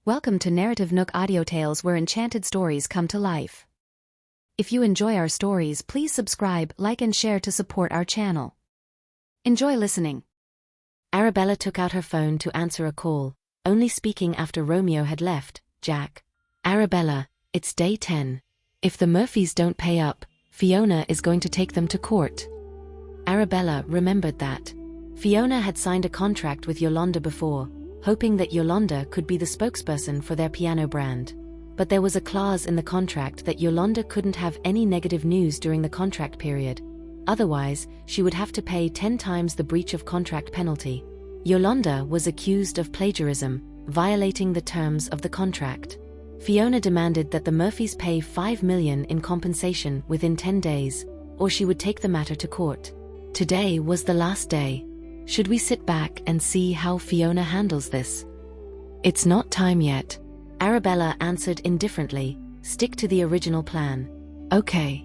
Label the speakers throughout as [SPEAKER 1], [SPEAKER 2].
[SPEAKER 1] Welcome to NarrativeNook Audiotales, where enchanted stories come to life. If you enjoy our stories, please subscribe, like and share to support our channel. Enjoy listening.
[SPEAKER 2] Arabella took out her phone to answer a call, only speaking after Romeo had left. Jack. Arabella, it's day 10. If the Murphys don't pay up, Fiona is going to take them to court. Arabella remembered that. Fiona had signed a contract with Yolanda before, hoping that Yolanda could be the spokesperson for their piano brand. But there was a clause in the contract that Yolanda couldn't have any negative news during the contract period. Otherwise, she would have to pay 10 times the breach of contract penalty. Yolanda was accused of plagiarism, violating the terms of the contract. Fiona demanded that the Murphys pay $5 million in compensation within 10 days, or she would take the matter to court. Today was the last day. Should we sit back and see how Fiona handles this? It's not time yet. Arabella answered indifferently. Stick to the original plan. Okay.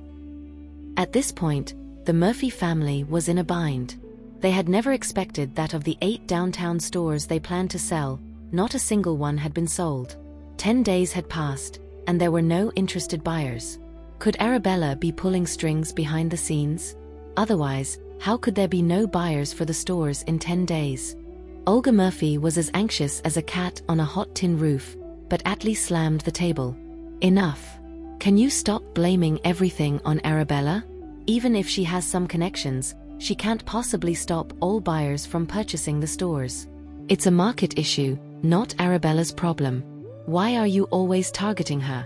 [SPEAKER 2] At this point, the Murphy family was in a bind. They had never expected that of the 8 downtown stores they planned to sell, not a single one had been sold. 10 days had passed, and there were no interested buyers. Could Arabella be pulling strings behind the scenes? Otherwise, how could there be no buyers for the stores in 10 days? Olga Murphy was as anxious as a cat on a hot tin roof, but Atlee slammed the table. Enough. Can you stop blaming everything on Arabella? Even if she has some connections, she can't possibly stop all buyers from purchasing the stores. It's a market issue, not Arabella's problem. Why are you always targeting her?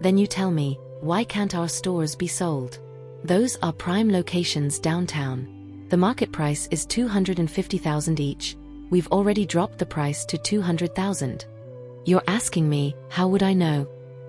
[SPEAKER 2] Then you tell me, why can't our stores be sold? Those are prime locations downtown. The market price is $250,000 each. We've already dropped the price to $200,000. You're asking me, how would I know?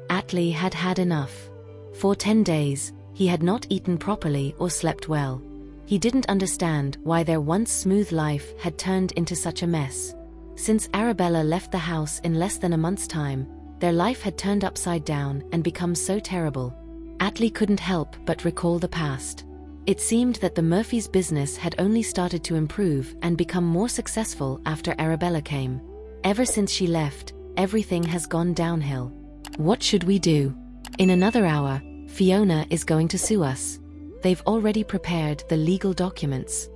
[SPEAKER 2] Atlee had had enough. For 10 days, he had not eaten properly or slept well. He didn't understand why their once smooth life had turned into such a mess. Since Arabella left the house in less than a month's time, their life had turned upside down and become so terrible. Atlee couldn't help but recall the past. It seemed that the Murphys' business had only started to improve and become more successful after Arabella came. Ever since she left, everything has gone downhill. What should we do? In another hour, Fiona is going to sue us. They've already prepared the legal documents.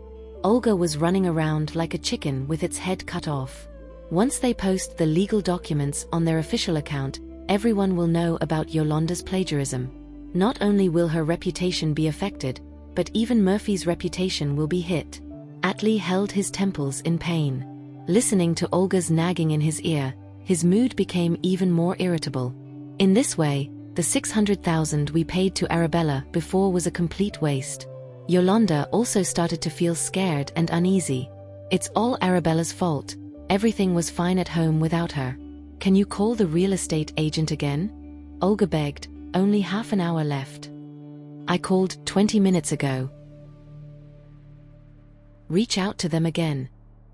[SPEAKER 2] Olga was running around like a chicken with its head cut off. Once they post the legal documents on their official account, everyone will know about Yolanda's plagiarism. Not only will her reputation be affected, but even Murphy's reputation will be hit. Atlee held his temples in pain. Listening to Olga's nagging in his ear, his mood became even more irritable. In this way, the $600,000 we paid to Arabella before was a complete waste. Yolanda also started to feel scared and uneasy. It's all Arabella's fault. Everything was fine at home without her. Can you call the real estate agent again? Olga begged. Only half an hour left. I called 20 minutes ago. Reach out to them again.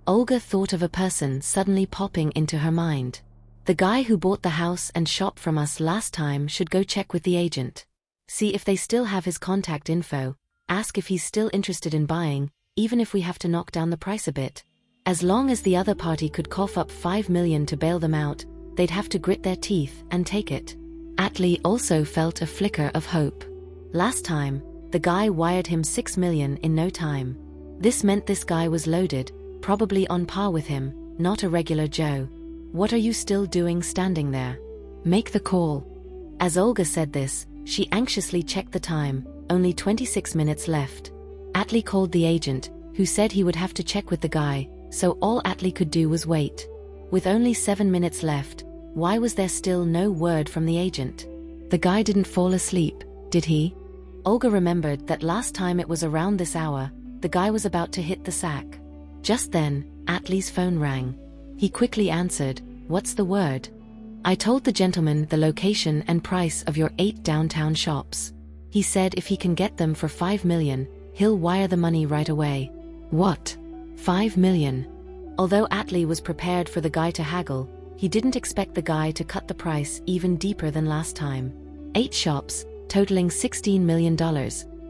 [SPEAKER 2] Olga thought of a person suddenly popping into her mind. The guy who bought the house and shop from us last time should go check with the agent. See if they still have his contact info, ask if he's still interested in buying, even if we have to knock down the price a bit. As long as the other party could cough up $5 million to bail them out, they'd have to grit their teeth and take it. Atlee also felt a flicker of hope. Last time, the guy wired him $6 million in no time. This meant this guy was loaded, probably on par with him, not a regular Joe. What are you still doing standing there? Make the call. As Olga said this, she anxiously checked the time, only 26 minutes left. Atlee called the agent, who said he would have to check with the guy, so all Atlee could do was wait. With only 7 minutes left, why was there still no word from the agent? The guy didn't fall asleep, did he? Olga remembered that last time it was around this hour, the guy was about to hit the sack. Just then, Atlee's phone rang. He quickly answered, "What's the word?" "I told the gentleman the location and price of your 8 downtown shops. He said if he can get them for $5 million, he'll wire the money right away." What? $5 million? Although Atlee was prepared for the guy to haggle, he didn't expect the guy to cut the price even deeper than last time. 8 shops, totaling $16 million,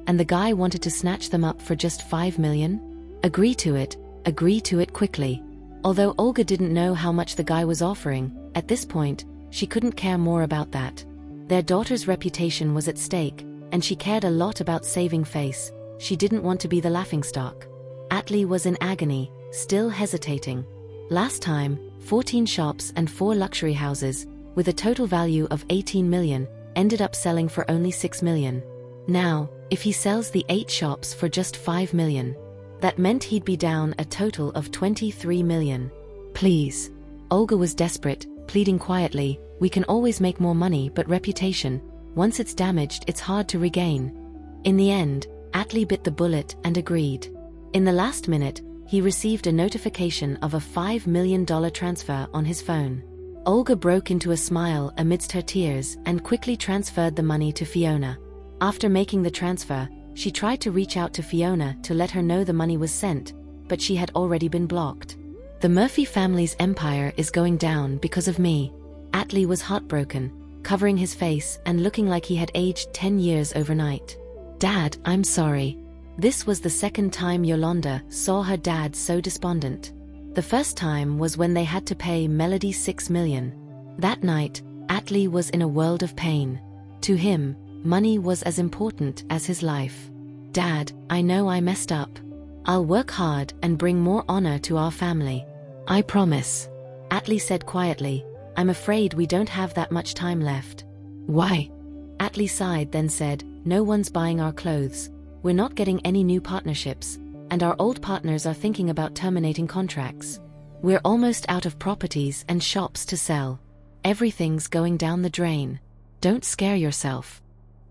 [SPEAKER 2] and the guy wanted to snatch them up for just $5 million? Agree to it quickly. Although Olga didn't know how much the guy was offering, at this point, she couldn't care more about that. Their daughter's reputation was at stake, and she cared a lot about saving face. She didn't want to be the laughingstock. Atlee was in agony, still hesitating. Last time, 14 shops and 4 luxury houses, with a total value of 18 million, ended up selling for only 6 million. Now, if he sells the 8 shops for just 5 million, that meant he'd be down a total of 23 million. Please. Olga was desperate, pleading quietly, we can always make more money, but reputation, once it's damaged, it's hard to regain. In the end, Atlee bit the bullet and agreed. In the last minute, he received a notification of a $5 million transfer on his phone. Olga broke into a smile amidst her tears and quickly transferred the money to Fiona. After making the transfer, she tried to reach out to Fiona to let her know the money was sent, but she had already been blocked. The Murphy family's empire is going down because of me. Atlee was heartbroken, covering his face and looking like he had aged 10 years overnight. Dad, I'm sorry. This was the second time Yolanda saw her dad so despondent. The first time was when they had to pay Melody 6 million. That night, Atlee was in a world of pain. To him, money was as important as his life. Dad, I know I messed up. I'll work hard and bring more honor to our family. I promise. Atlee said quietly, I'm afraid we don't have that much time left. Why? Atlee sighed, then said, no one's buying our clothes. We're not getting any new partnerships, and our old partners are thinking about terminating contracts. We're almost out of properties and shops to sell. Everything's going down the drain. Don't scare yourself.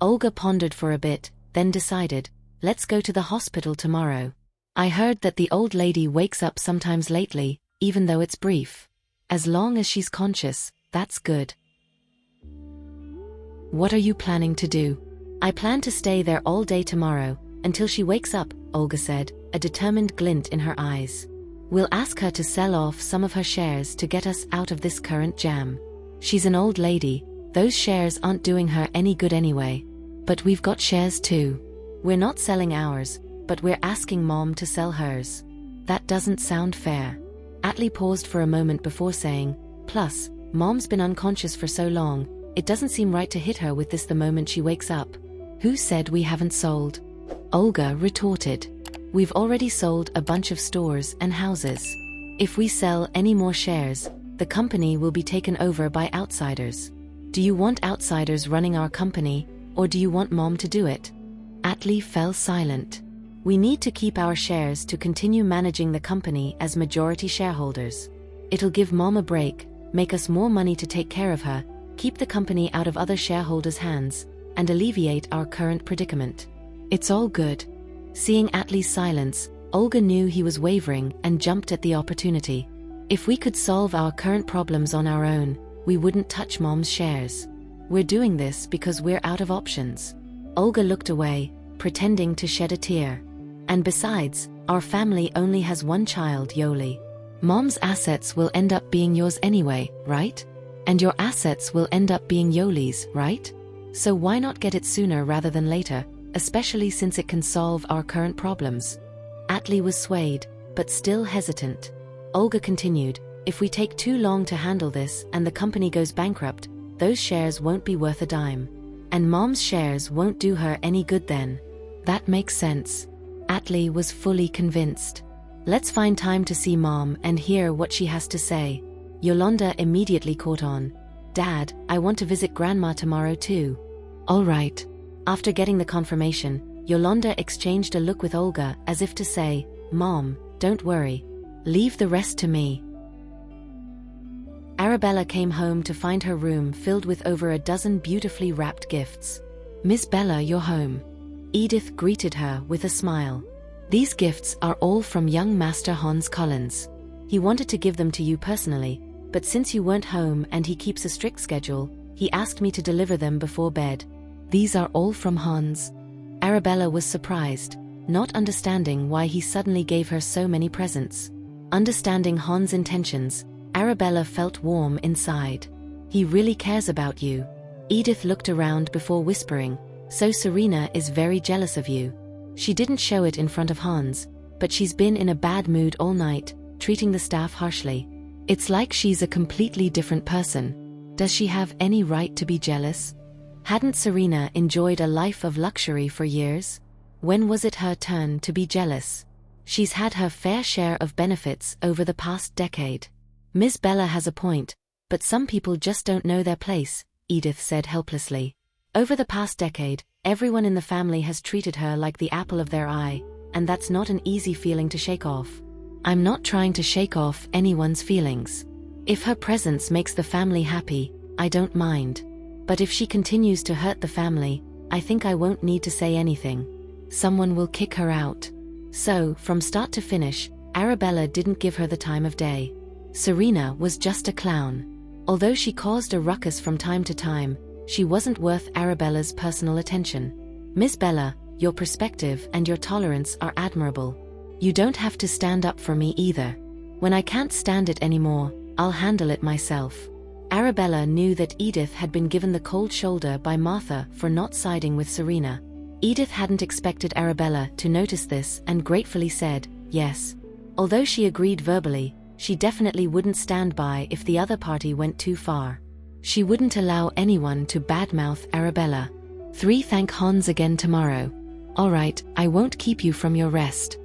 [SPEAKER 2] Olga pondered for a bit, then decided, let's go to the hospital tomorrow. I heard that the old lady wakes up sometimes lately, even though it's brief. As long as she's conscious, that's good. What are you planning to do? I plan to stay there all day tomorrow, until she wakes up, Olga said, a determined glint in her eyes. We'll ask her to sell off some of her shares to get us out of this current jam. She's an old lady, those shares aren't doing her any good anyway. But we've got shares too. We're not selling ours, but we're asking Mom to sell hers. That doesn't sound fair. Atlee paused for a moment before saying, plus, Mom's been unconscious for so long, it doesn't seem right to hit her with this the moment she wakes up. Who said we haven't sold? Olga retorted. We've already sold a bunch of stores and houses. If we sell any more shares, the company will be taken over by outsiders. Do you want outsiders running our company, or do you want Mom to do it? Atlee fell silent. We need to keep our shares to continue managing the company as majority shareholders. It'll give Mom a break, make us more money to take care of her, keep the company out of other shareholders' hands, and alleviate our current predicament. It's all good. Seeing Atlee's silence, Olga knew he was wavering and jumped at the opportunity. If we could solve our current problems on our own, we wouldn't touch Mom's shares. We're doing this because we're out of options. Olga looked away, pretending to shed a tear. And besides, our family only has one child, Yoli. Mom's assets will end up being yours anyway, right? And your assets will end up being Yoli's, right? So why not get it sooner rather than later, especially since it can solve our current problems? Atlee was swayed, but still hesitant. Olga continued, if we take too long to handle this and the company goes bankrupt, those shares won't be worth a dime. And Mom's shares won't do her any good then. That makes sense. Atlee was fully convinced. Let's find time to see Mom and hear what she has to say. Yolanda immediately caught on. Dad, I want to visit Grandma tomorrow too. All right. After getting the confirmation, Yolanda exchanged a look with Olga as if to say, Mom, don't worry. Leave the rest to me. Arabella came home to find her room filled with over a dozen beautifully wrapped gifts. Miss Bella, you're home. Edith greeted her with a smile. These gifts are all from young Master Hans Collins. He wanted to give them to you personally, but since you weren't home and he keeps a strict schedule, he asked me to deliver them before bed. These are all from Hans. Arabella was surprised, not understanding why he suddenly gave her so many presents. Understanding Hans' intentions, Arabella felt warm inside. He really cares about you. Edith looked around before whispering, so Serena is very jealous of you. She didn't show it in front of Hans, but she's been in a bad mood all night, treating the staff harshly. It's like she's a completely different person. Does she have any right to be jealous? Hadn't Serena enjoyed a life of luxury for years? When was it her turn to be jealous? She's had her fair share of benefits over the past decade. Miss Bella has a point, but some people just don't know their place, Edith said helplessly. Over the past decade, everyone in the family has treated her like the apple of their eye, and that's not an easy feeling to shake off. I'm not trying to shake off anyone's feelings. If her presence makes the family happy, I don't mind. But if she continues to hurt the family, I think I won't need to say anything. Someone will kick her out. So, from start to finish, Arabella didn't give her the time of day. Serena was just a clown. Although she caused a ruckus from time to time, she wasn't worth Arabella's personal attention. Miss Bella, your perspective and your tolerance are admirable. You don't have to stand up for me either. When I can't stand it anymore, I'll handle it myself. Arabella knew that Edith had been given the cold shoulder by Martha for not siding with Serena. Edith hadn't expected Arabella to notice this and gratefully said, yes. Although she agreed verbally, she definitely wouldn't stand by if the other party went too far. She wouldn't allow anyone to badmouth Arabella. Thank Hans again tomorrow. Alright, I won't keep you from your rest.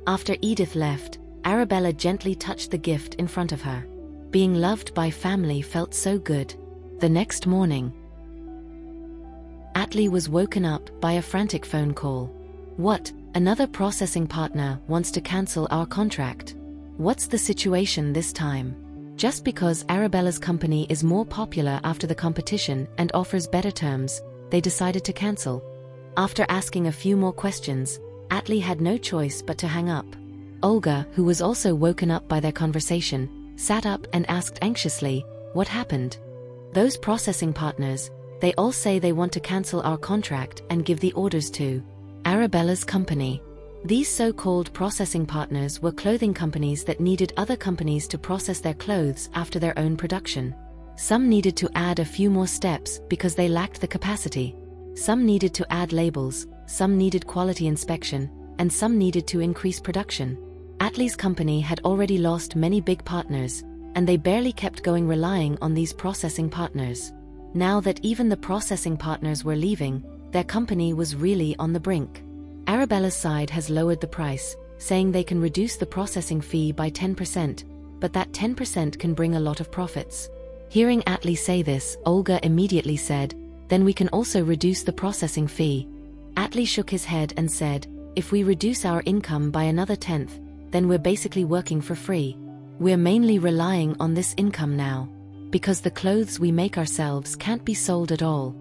[SPEAKER 2] After Edith left, Arabella gently touched the gift in front of her. Being loved by family felt so good. The next morning, Atlee was woken up by a frantic phone call. What? Another processing partner wants to cancel our contract. What's the situation this time? Just because Arabella's company is more popular after the competition and offers better terms, they decided to cancel. After asking a few more questions, Atlee had no choice but to hang up. Olga, who was also woken up by their conversation, sat up and asked anxiously, what happened? Those processing partners, they all say they want to cancel our contract and give the orders to Arabella's company. These so-called processing partners were clothing companies that needed other companies to process their clothes after their own production. Some needed to add a few more steps because they lacked the capacity. Some needed to add labels, some needed quality inspection, and some needed to increase production. Atlee's company had already lost many big partners, and they barely kept going relying on these processing partners. Now that even the processing partners were leaving, their company was really on the brink. Arabella's side has lowered the price, saying they can reduce the processing fee by 10%, but that 10% can bring a lot of profits. Hearing Atlee say this, Olga immediately said, then we can also reduce the processing fee. Atlee shook his head and said, if we reduce our income by another 10th, then we're basically working for free. We're mainly relying on this income now, because the clothes we make ourselves can't be sold at all.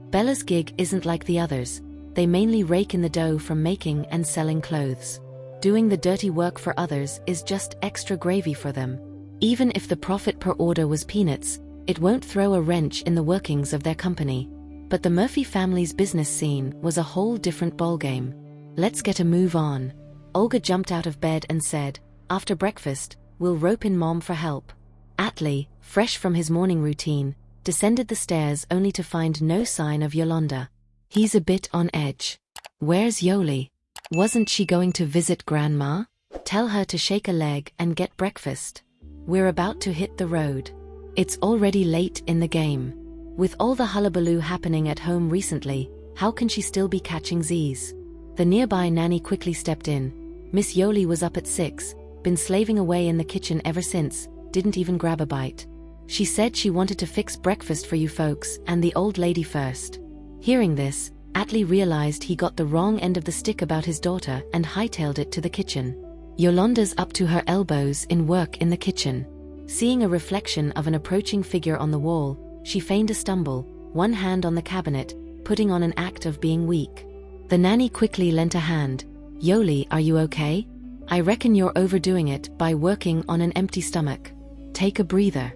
[SPEAKER 2] Bella's gig isn't like the others. They mainly rake in the dough from making and selling clothes. Doing the dirty work for others is just extra gravy for them. Even if the profit per order was peanuts, it won't throw a wrench in the workings of their company. But the Murphy family's business scene was a whole different ballgame. Let's get a move on. Olga jumped out of bed and said, after breakfast, we'll rope in Mom for help. Atlee, fresh from his morning routine, descended the stairs only to find no sign of Yolanda. He's a bit on edge. Where's Yoli? Wasn't she going to visit Grandma? Tell her to shake a leg and get breakfast. We're about to hit the road. It's already late in the game. With all the hullabaloo happening at home recently, how can she still be catching Z's? The nearby nanny quickly stepped in. Miss Yoli was up at 6, been slaving away in the kitchen ever since, didn't even grab a bite. She said she wanted to fix breakfast for you folks and the old lady first. Hearing this, Atlee realized he got the wrong end of the stick about his daughter and hightailed it to the kitchen. Yolanda's up to her elbows in work in the kitchen. Seeing a reflection of an approaching figure on the wall, she feigned a stumble, one hand on the cabinet, putting on an act of being weak. The nanny quickly lent a hand. Yoli, are you okay? I reckon you're overdoing it by working on an empty stomach. Take a breather.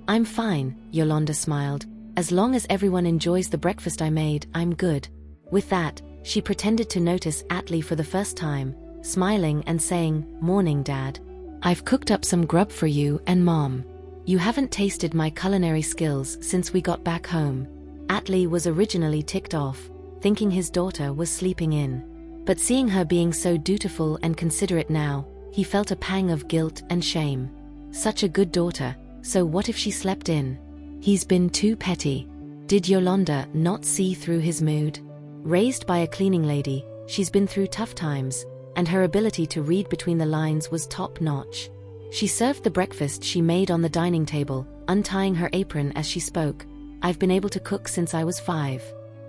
[SPEAKER 2] I'm fine, Yolanda smiled. As long as everyone enjoys the breakfast I made, I'm good. With that, she pretended to notice Atlee for the first time, smiling and saying, Morning, Dad. I've cooked up some grub for you and Mom. You haven't tasted my culinary skills since we got back home. Atlee was originally ticked off, thinking his daughter was sleeping in. But seeing her being so dutiful and considerate now, he felt a pang of guilt and shame. Such a good daughter, so what if she slept in? He's been too petty. Did Yolanda not see through his mood? Raised by a cleaning lady, she's been through tough times, and her ability to read between the lines was top-notch. She served the breakfast she made on the dining table, untying her apron as she spoke. I've been able to cook since I was 5.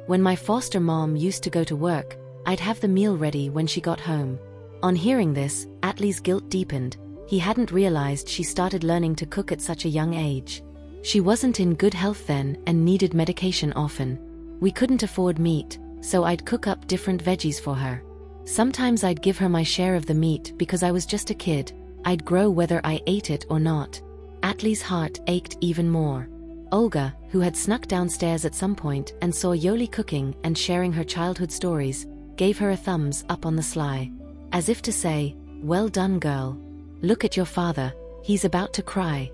[SPEAKER 2] When my foster mom used to go to work, I'd have the meal ready when she got home. On hearing this, Atlee's guilt deepened. He hadn't realized she started learning to cook at such a young age. She wasn't in good health then and needed medication often. We couldn't afford meat, so I'd cook up different veggies for her. Sometimes I'd give her my share of the meat because I was just a kid. I'd grow whether I ate it or not. Atlee's heart ached even more. Olga, who had snuck downstairs at some point and saw Yoli cooking and sharing her childhood stories, gave her a thumbs up on the sly. As if to say, "Well done, girl. Look at your father, he's about to cry."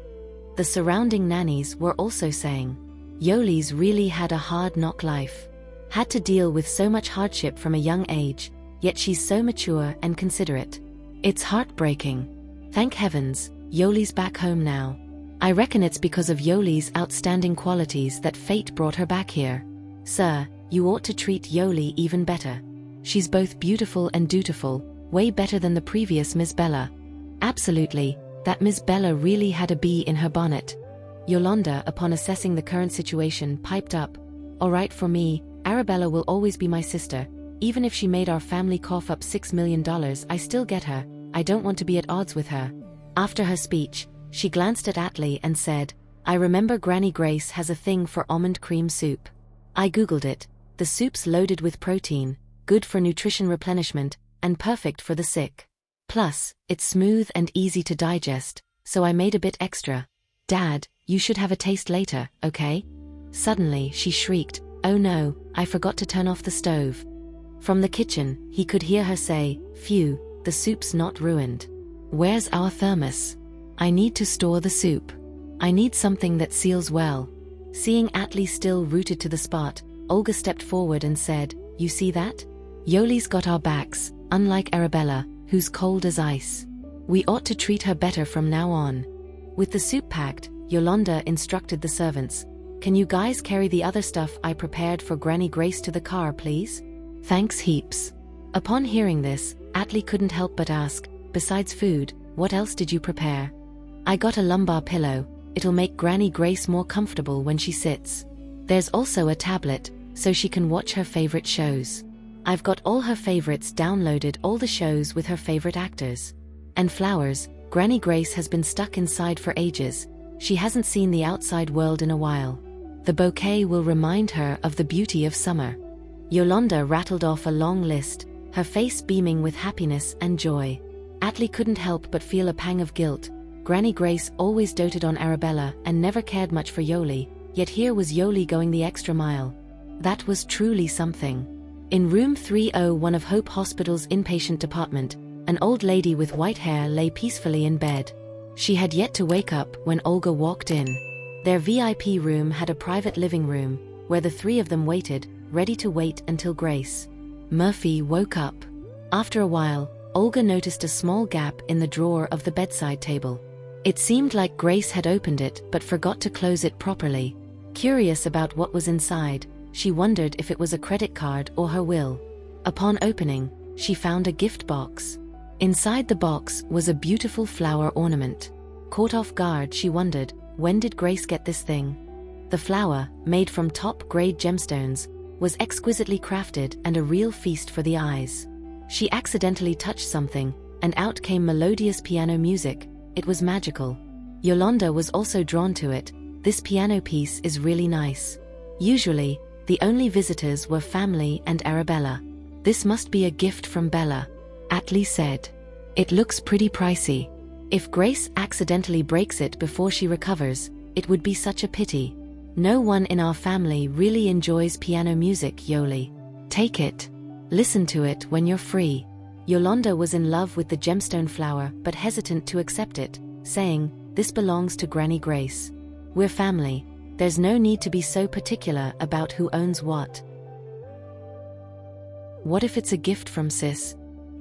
[SPEAKER 2] The surrounding nannies were also saying, "Yoli's really had a hard knock life. Had to deal with so much hardship from a young age, yet she's so mature and considerate. It's heartbreaking. Thank heavens, Yoli's back home now. I reckon it's because of Yoli's outstanding qualities that fate brought her back here. Sir, you ought to treat Yoli even better. She's both beautiful and dutiful, way better than the previous Miss Bella." Absolutely, that Miss Bella really had a bee in her bonnet. Yolanda, upon assessing the current situation, piped up, "All right for me, Arabella will always be my sister. Even if she made our family cough up $6 million, I still get her. I don't want to be at odds with her." After her speech, she glanced at Atlee and said, "I remember Granny Grace has a thing for almond cream soup. I googled it. The soup's loaded with protein, good for nutrition replenishment, and perfect for the sick. Plus, it's smooth and easy to digest, so I made a bit extra. Dad, you should have a taste later, okay?" Suddenly she shrieked, "Oh no, I forgot to turn off the stove." From the kitchen, he could hear her say, "Phew, the soup's not ruined. Where's our thermos? I need to store the soup. I need something that seals well." Seeing Atlee still rooted to the spot, Olga stepped forward and said, "You see that? Yoli's got our backs, unlike Arabella, who's cold as ice. We ought to treat her better from now on." With the soup packed, Yolanda instructed the servants, "Can you guys carry the other stuff I prepared for Granny Grace to the car, please? Thanks heaps." Upon hearing this, Atlee couldn't help but ask, "Besides food, what else did you prepare?" "I got a lumbar pillow. It'll make Granny Grace more comfortable when she sits. There's also a tablet, so she can watch her favorite shows. I've got all her favorites downloaded, all the shows with her favorite actors. And flowers. Granny Grace has been stuck inside for ages. She hasn't seen the outside world in a while. The bouquet will remind her of the beauty of summer." Yolanda rattled off a long list, her face beaming with happiness and joy. Atlee couldn't help but feel a pang of guilt. Granny Grace always doted on Arabella and never cared much for Yoli, yet here was Yoli going the extra mile. That was truly something. In room 301 of Hope Hospital's inpatient department, an old lady with white hair lay peacefully in bed. She had yet to wake up when Olga walked in. Their VIP room had a private living room, where the three of them waited, ready to wait until Grace Murphy woke up. After a while, Olga noticed a small gap in the drawer of the bedside table. It seemed like Grace had opened it but forgot to close it properly. Curious about what was inside, she wondered if it was a credit card or her will. Upon opening, she found a gift box. Inside the box was a beautiful flower ornament. Caught off guard, she wondered, when did Grace get this thing? The flower, made from top-grade gemstones, was exquisitely crafted and a real feast for the eyes. She accidentally touched something, and out came melodious piano music. It was magical. Yolanda was also drawn to it. This piano piece is really nice. Usually, the only visitors were family and Arabella. This must be a gift from Bella, Atlee said. It looks pretty pricey. If Grace accidentally breaks it before she recovers, it would be such a pity. No one in our family really enjoys piano music, Yoli. Take it. Listen to it when you're free. Yolanda was in love with the gemstone flower but hesitant to accept it, saying, "This belongs to Granny Grace. We're family. There's no need to be so particular about who owns what." "What if it's a gift from Sis?"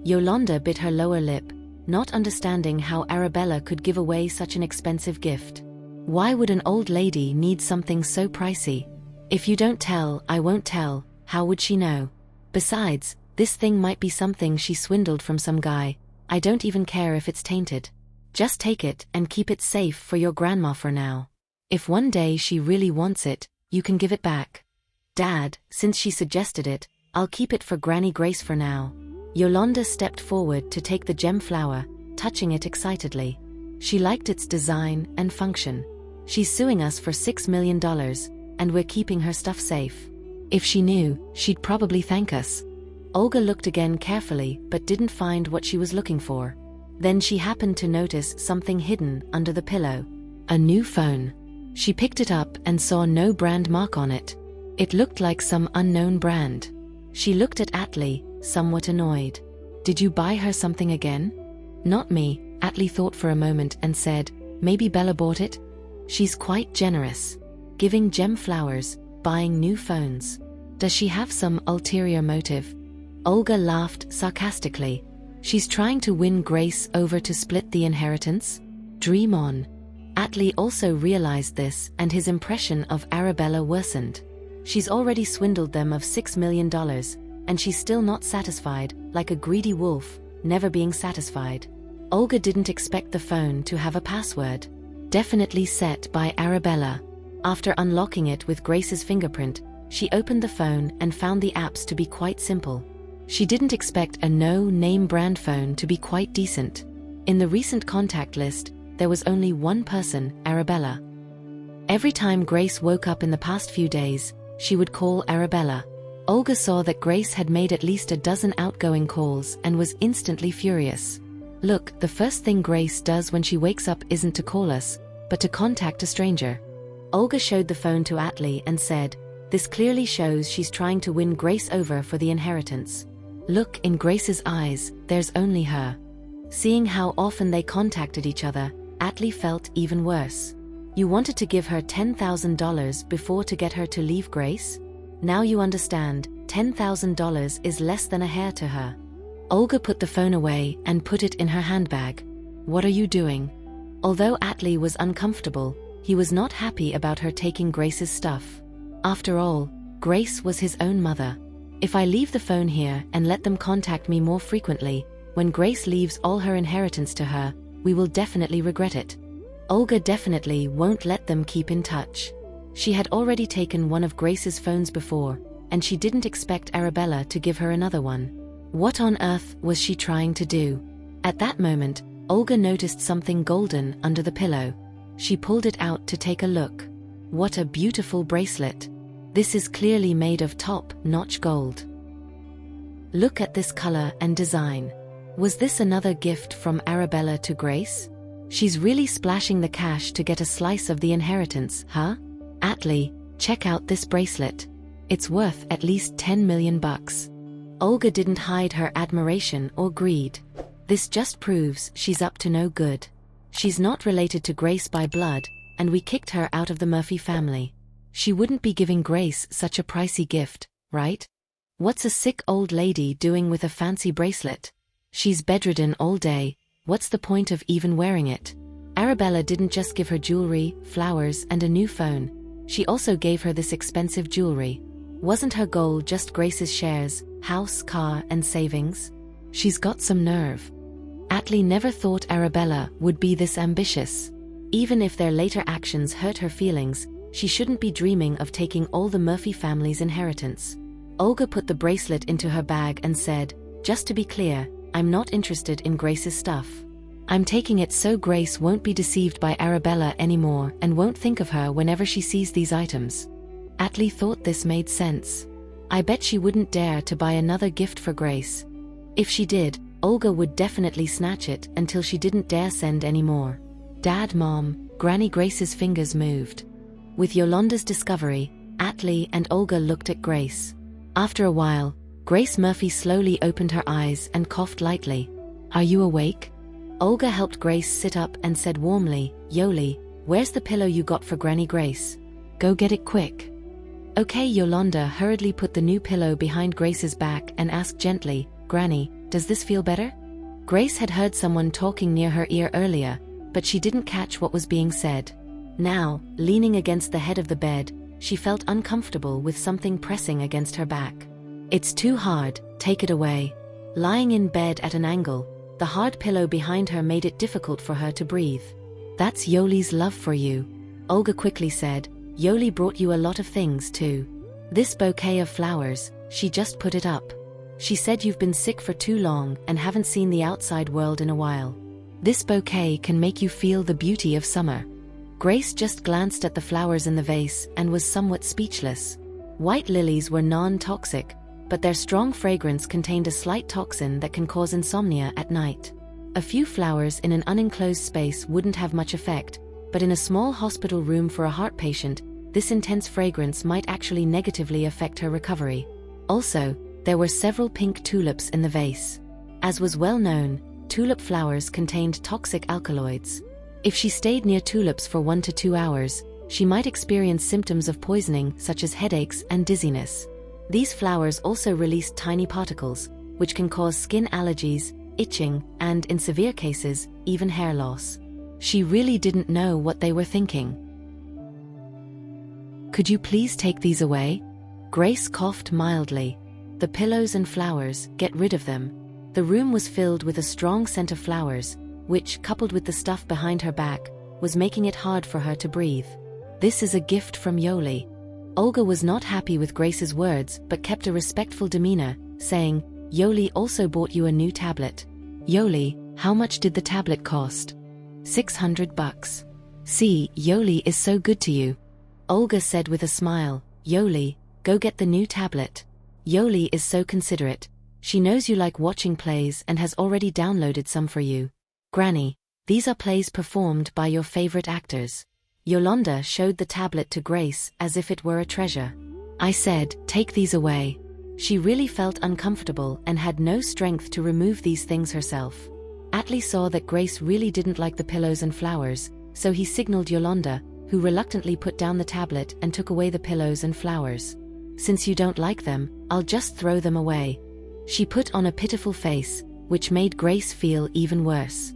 [SPEAKER 2] Yolanda bit her lower lip. not understanding how Arabella could give away such an expensive gift. Why would an old lady need something so pricey? If you don't tell, I won't tell, how would she know? Besides, this thing might be something she swindled from some guy. I don't even care if it's tainted. Just take it and keep it safe for your grandma for now. If one day she really wants it, you can give it back. Dad, since she suggested it, I'll keep it for Granny Grace for now. Yolanda stepped forward to take the gem flower, touching it excitedly. She liked its design and function. She's suing us for $6 million, and we're keeping her stuff safe. If she knew, she'd probably thank us. Olga looked again carefully but didn't find what she was looking for. Then she happened to notice something hidden under the pillow. A new phone. She picked it up and saw no brand mark on it. It looked like some unknown brand. She looked at Atlee, somewhat annoyed. Did you buy her something again? Not me, Atlee thought for a moment and said, maybe Bella bought it? She's quite generous. Giving gem flowers, buying new phones. Does she have some ulterior motive? Olga laughed sarcastically. She's trying to win Grace over to split the inheritance? Dream on. Atlee also realized this, and his impression of Arabella worsened. She's already swindled them of $6 million, and she's still not satisfied, like a greedy wolf, never being satisfied. Olga didn't expect the phone to have a password. Definitely set by Arabella. After unlocking it with Grace's fingerprint, she opened the phone and found the apps to be quite simple. She didn't expect a no-name brand phone to be quite decent. In the recent contact list, there was only one person, Arabella. Every time Grace woke up in the past few days, she would call Arabella. Olga saw that Grace had made at least a dozen outgoing calls and was instantly furious. Look, the first thing Grace does when she wakes up isn't to call us, but to contact a stranger. Olga showed the phone to Atlee and said, this clearly shows she's trying to win Grace over for the inheritance. Look, in Grace's eyes, there's only her. Seeing how often they contacted each other, Atlee felt even worse. You wanted to give her $10,000 before to get her to leave Grace? Now you understand, $10,000 is less than a hair to her. Olga put the phone away and put it in her handbag. What are you doing? Although Atlee was uncomfortable, he was not happy about her taking Grace's stuff. After all, Grace was his own mother. If I leave the phone here and let them contact me more frequently, when Grace leaves all her inheritance to her, we will definitely regret it. Olga definitely won't let them keep in touch. She had already taken one of Grace's phones before, and she didn't expect Arabella to give her another one. What on earth was she trying to do? At that moment, Olga noticed something golden under the pillow. She pulled it out to take a look. What a beautiful bracelet. This is clearly made of top-notch gold. Look at this color and design. Was this another gift from Arabella to Grace? She's really splashing the cash to get a slice of the inheritance, huh? Atlee, check out this bracelet. It's worth at least $10 million. Olga didn't hide her admiration or greed. This just proves she's up to no good. She's not related to Grace by blood, and we kicked her out of the Murphy family. She wouldn't be giving Grace such a pricey gift, right? What's a sick old lady doing with a fancy bracelet? She's bedridden all day. What's the point of even wearing it? Arabella didn't just give her jewelry, flowers, and a new phone. She also gave her this expensive jewelry. Wasn't her goal just Grace's shares, house, car, and savings? She's got some nerve. Atlee never thought Arabella would be this ambitious. Even if their later actions hurt her feelings, she shouldn't be dreaming of taking all the Murphy family's inheritance. Olga put the bracelet into her bag and said, just to be clear, I'm not interested in Grace's stuff. I'm taking it so Grace won't be deceived by Arabella anymore and won't think of her whenever she sees these items. Atlee thought this made sense. I bet she wouldn't dare to buy another gift for Grace. If she did, Olga would definitely snatch it until she didn't dare send any more. Dad, Mom, Granny Grace's fingers moved. With Yolanda's discovery, Atlee and Olga looked at Grace. After a while, Grace Murphy slowly opened her eyes and coughed lightly. Are you awake? Olga helped Grace sit up and said warmly, Yoli, where's the pillow you got for Granny Grace? Go get it quick. Okay. Yolanda hurriedly put the new pillow behind Grace's back and asked gently, Granny, does this feel better? Grace had heard someone talking near her ear earlier, but she didn't catch what was being said. Now, leaning against the head of the bed, she felt uncomfortable with something pressing against her back. "It's too hard, take it away." Lying in bed at an angle, the hard pillow behind her made it difficult for her to breathe. "That's Yoli's love for you," Olga quickly said. "Yoli brought you a lot of things too. This bouquet of flowers, she just put it up. She said you've been sick for too long and haven't seen the outside world in a while. This bouquet can make you feel the beauty of summer." Grace just glanced at the flowers in the vase and was somewhat speechless. White lilies were non-toxic, but their strong fragrance contained a slight toxin that can cause insomnia at night. A few flowers in an unenclosed space wouldn't have much effect, but in a small hospital room for a heart patient, this intense fragrance might actually negatively affect her recovery. Also, there were several pink tulips in the vase. As was well known, tulip flowers contained toxic alkaloids. If she stayed near tulips for 1 to 2 hours, she might experience symptoms of poisoning such as headaches and dizziness. These flowers also released tiny particles, which can cause skin allergies, itching, and, in severe cases, even hair loss. She really didn't know what they were thinking. "Could you please take these away?" Grace coughed mildly. "The pillows and flowers, get rid of them." The room was filled with a strong scent of flowers, which, coupled with the stuff behind her back, was making it hard for her to breathe. "This is a gift from Yoli." Olga was not happy with Grace's words but kept a respectful demeanor, saying, "Yoli also bought you a new tablet." "Yoli, how much did the tablet cost?" $600. "See, Yoli is so good to you," Olga said with a smile. "Yoli, go get the new tablet. Yoli is so considerate. She knows you like watching plays and has already downloaded some for you. Granny, these are plays performed by your favorite actors." Yolanda showed the tablet to Grace as if it were a treasure. "I said, take these away." She really felt uncomfortable and had no strength to remove these things herself. Atlee saw that Grace really didn't like the pillows and flowers, so he signaled Yolanda, who reluctantly put down the tablet and took away the pillows and flowers. "Since you don't like them, I'll just throw them away." She put on a pitiful face, which made Grace feel even worse.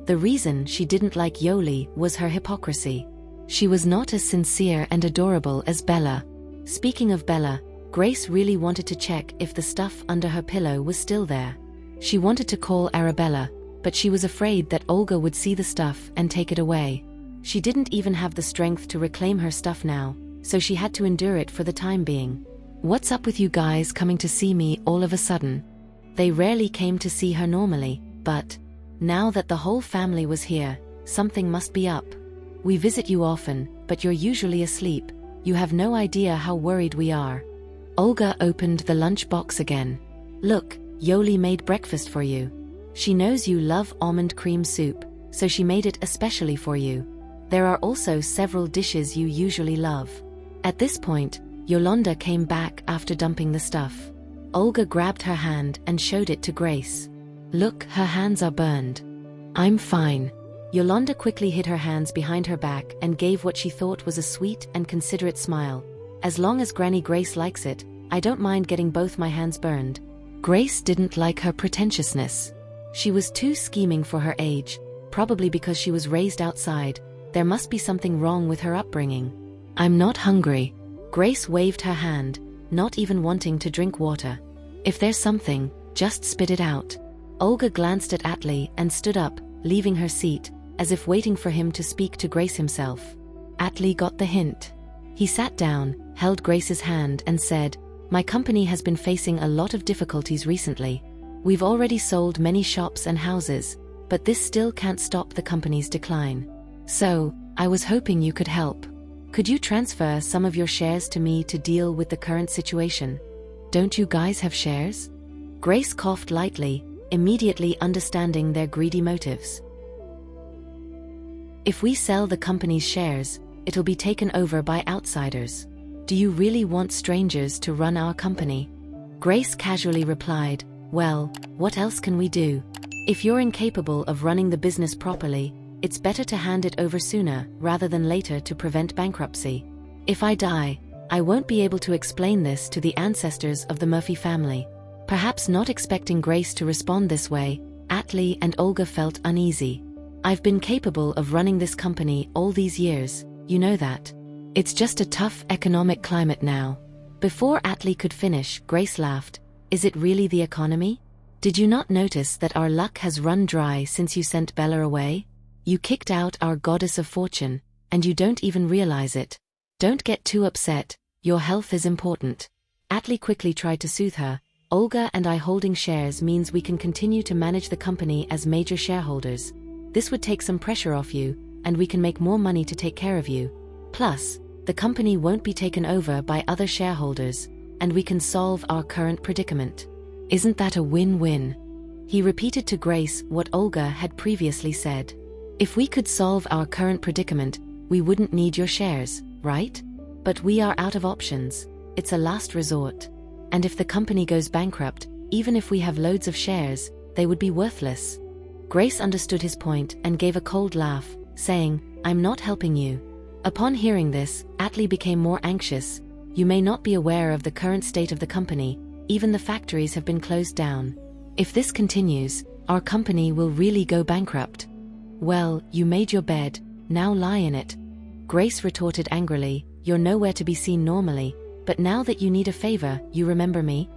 [SPEAKER 2] The reason she didn't like Yoli was her hypocrisy. She was not as sincere and adorable as Bella. Speaking of Bella, Grace really wanted to check if the stuff under her pillow was still there. She wanted to call Arabella, but she was afraid that Olga would see the stuff and take it away. She didn't even have the strength to reclaim her stuff now, so she had to endure it for the time being. "What's up with you guys coming to see me all of a sudden?" They rarely came to see her normally, but now that the whole family was here, something must be up. "We visit you often, but you're usually asleep. You have no idea how worried we are." Olga opened the lunch box again. "Look, Yoli made breakfast for you. She knows you love almond cream soup, so she made it especially for you. There are also several dishes you usually love." At this point, Yolanda came back after dumping the stuff. Olga grabbed her hand and showed it to Grace. "Look, her hands are burned." "I'm fine." Yolanda quickly hid her hands behind her back and gave what she thought was a sweet and considerate smile. "As long as Granny Grace likes it, I don't mind getting both my hands burned." Grace didn't like her pretentiousness. She was too scheming for her age, probably because she was raised outside. There must be something wrong with her upbringing. "I'm not hungry." Grace waved her hand, not even wanting to drink water. "If there's something, just spit it out." Olga glanced at Atlee and stood up, leaving her seat, as if waiting for him to speak to Grace himself. Atlee got the hint. He sat down, held Grace's hand and said, "My company has been facing a lot of difficulties recently. We've already sold many shops and houses, but this still can't stop the company's decline. So, I was hoping you could help. Could you transfer some of your shares to me to deal with the current situation? Don't you guys have shares?" Grace coughed lightly, immediately understanding their greedy motives. "If we sell the company's shares, it'll be taken over by outsiders. Do you really want strangers to run our company?" Grace casually replied, "Well, what else can we do? If you're incapable of running the business properly, it's better to hand it over sooner rather than later to prevent bankruptcy. If I die, I won't be able to explain this to the ancestors of the Murphy family." Perhaps not expecting Grace to respond this way, Atli and Olga felt uneasy. I've been capable of running this company all these years, you know that. It's just a tough economic climate now. Before Atli could finish, Grace laughed. Is it really the economy? Did you not notice that our luck has run dry since you sent Bella away? You kicked out our goddess of fortune, and you don't even realize it. Don't get too upset, your health is important. Atli quickly tried to soothe her. Olga and I holding shares means we can continue to manage the company as major shareholders. This would take some pressure off you, and we can make more money to take care of you. Plus, the company won't be taken over by other shareholders, and we can solve our current predicament. Isn't that a win-win? He repeated to Grace what Olga had previously said. If we could solve our current predicament, we wouldn't need your shares, right? But we are out of options. It's a last resort. And if the company goes bankrupt, even if we have loads of shares, they would be worthless. Grace understood his point and gave a cold laugh, saying, I'm not helping you. Upon hearing this, Atli became more anxious. You may not be aware of the current state of the company, even the factories have been closed down. If this continues, our company will really go bankrupt. Well, you made your bed, now lie in it. Grace retorted angrily, you're nowhere to be seen normally, but now that you need a favor, you remember me?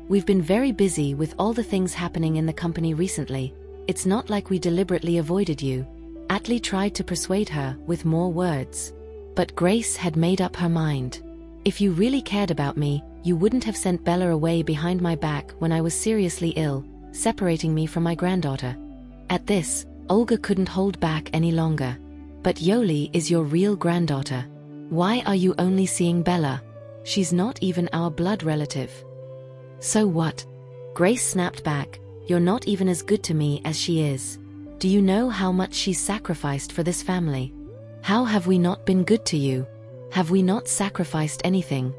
[SPEAKER 2] We've been very busy with all the things happening in the company recently. It's not like we deliberately avoided you. Atli tried to persuade her with more words. But Grace had made up her mind. If you really cared about me, you wouldn't have sent Bella away behind my back when I was seriously ill, separating me from my granddaughter. At this, Olga couldn't hold back any longer. But Yoli is your real granddaughter. Why are you only seeing Bella? She's not even our blood relative. So what? Grace snapped back, you're not even as good to me as she is. Do you know how much she's sacrificed for this family? How have we not been good to you? Have we not sacrificed anything?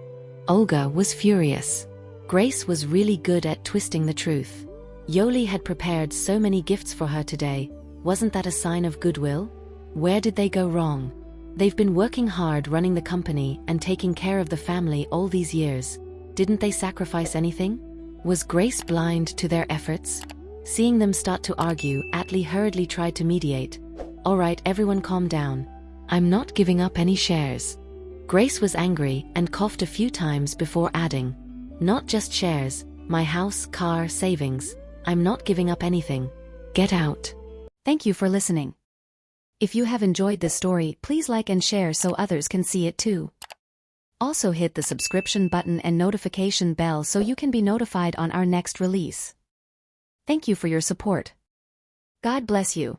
[SPEAKER 2] Olga was furious. Grace was really good at twisting the truth. Yoli had prepared so many gifts for her today. Wasn't that a sign of goodwill? Where did they go wrong? They've been working hard running the company and taking care of the family all these years. Didn't they sacrifice anything? Was Grace blind to their efforts? Seeing them start to argue, Atli hurriedly tried to mediate. All right, everyone calm down. I'm not giving up any shares. Grace was angry and coughed a few times before adding, not just shares, my house, car, savings. I'm not giving up anything. Get out.
[SPEAKER 1] Thank you for listening. If you have enjoyed this story, please like and share so others can see it too. Also hit the subscription button and notification bell so you can be notified on our next release. Thank you for your support. God bless you.